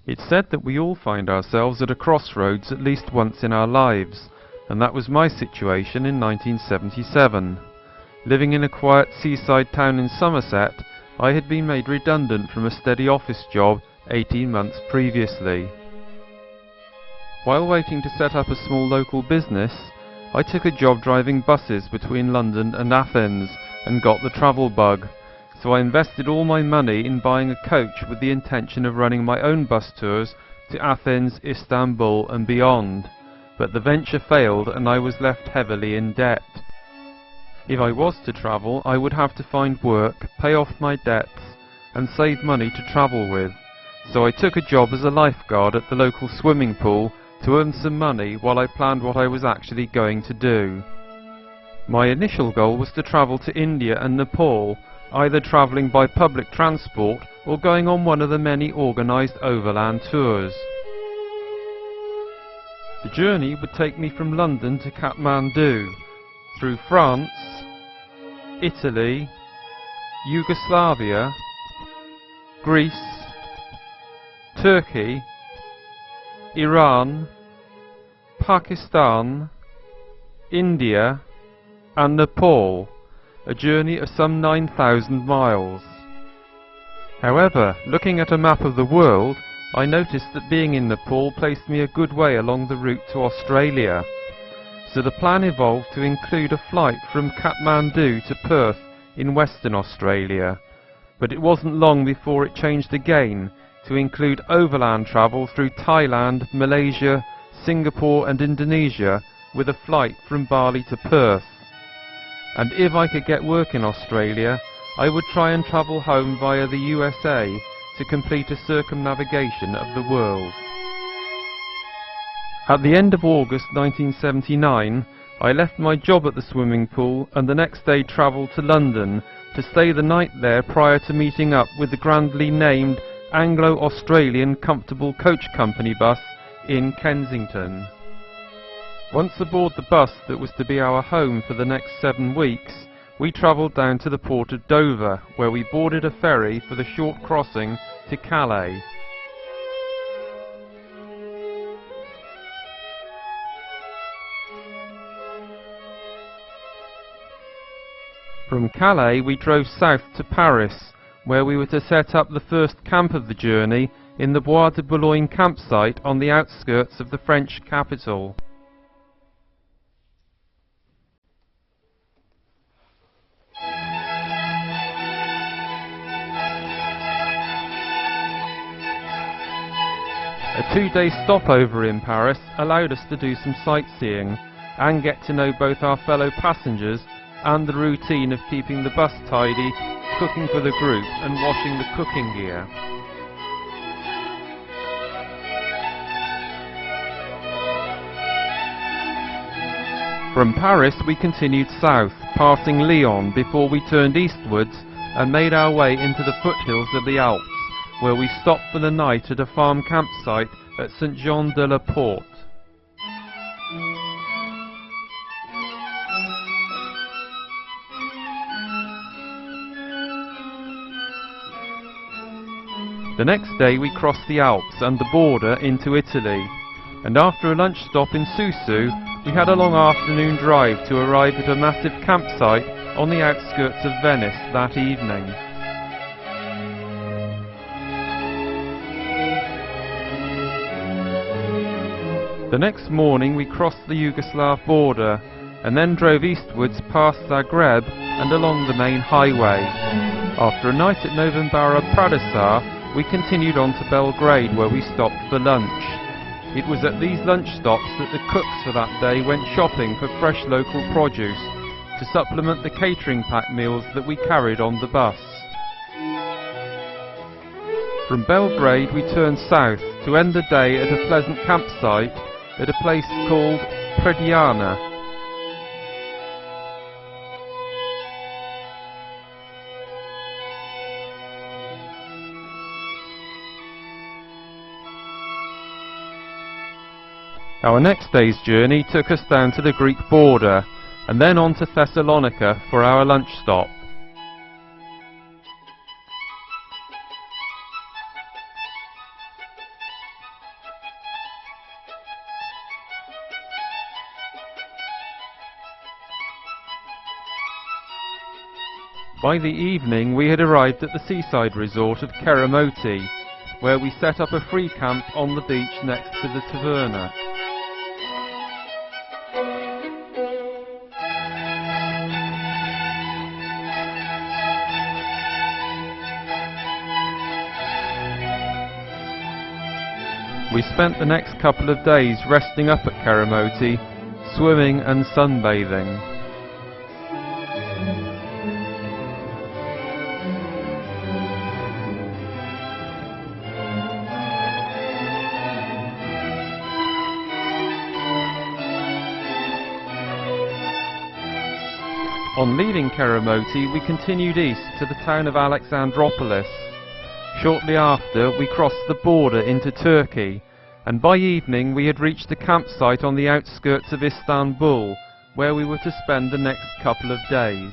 It's said that we all find ourselves at a crossroads at least once in our lives, and that was my situation in 1977. Living in a quiet seaside town in Somerset, I had been made redundant from a steady office job 18 months previously. While waiting to set up a small local business, I took a job driving buses between London and Athens and got the travel bug, so I invested all my money in buying a coach with the intention of running my own bus tours to Athens, Istanbul and beyond, but the venture failed and I was left heavily in debt. If I was to travel, I would have to find work, pay off my debts and save money to travel with, so I took a job as a lifeguard at the local swimming pool to earn some money while I planned what I was actually going to do. My initial goal was to travel to India and Nepal, either travelling by public transport or going on one of the many organised overland tours. The journey would take me from London to Kathmandu, through France, Italy, Yugoslavia, Greece, Turkey, Iran, Pakistan, India and Nepal, a journey of some 9,000 miles. However, looking at a map of the world, I noticed that being in Nepal placed me a good way along the route to Australia. So the plan evolved to include a flight from Kathmandu to Perth in Western Australia, but it wasn't long before it changed again to include overland travel through Thailand, Malaysia, Singapore and Indonesia with a flight from Bali to Perth. And if I could get work in Australia, I would try and travel home via the USA to complete a circumnavigation of the world. At the end of August 1979, I left my job at the swimming pool and the next day travelled to London to stay the night there prior to meeting up with the grandly named Anglo Australian Comfortable Coach Company bus in Kensington. Once aboard the bus that was to be our home for the next 7 weeks, we travelled down to the port of Dover, where we boarded a ferry for the short crossing to Calais. From Calais we drove south to Paris, where we were to set up the first camp of the journey in the Bois de Boulogne campsite on the outskirts of the French capital. A 2-day stopover in Paris allowed us to do some sightseeing and get to know both our fellow passengers and the routine of keeping the bus tidy, cooking for the group and washing the cooking gear. From Paris we continued south, passing Lyon before we turned eastwards and made our way into the foothills of the Alps, where we stopped for the night at a farm campsite at Saint-Jean-de-la-Porte. The next day we crossed the Alps and the border into Italy, and after a lunch stop in Susu, we had a long afternoon drive to arrive at a massive campsite on the outskirts of Venice that evening. The next morning we crossed the Yugoslav border and then drove eastwards past Zagreb and along the main highway. After a night at Novembara Pradesar, we continued on to Belgrade, where we stopped for lunch. It was at these lunch stops that the cooks for that day went shopping for fresh local produce to supplement the catering pack meals that we carried on the bus. From Belgrade we turned south to end the day at a pleasant campsite at a place called Prediana. Our next day's journey took us down to the Greek border and then on to Thessalonica for our lunch stop. By the evening we had arrived at the seaside resort of Keramoti, where we set up a free camp on the beach next to the taverna. We spent the next couple of days resting up at Keramoti, swimming and sunbathing. On leaving Keramoti, we continued east to the town of Alexandroupolis. Shortly after, we crossed the border into Turkey, and by evening we had reached a campsite on the outskirts of Istanbul, where we were to spend the next couple of days.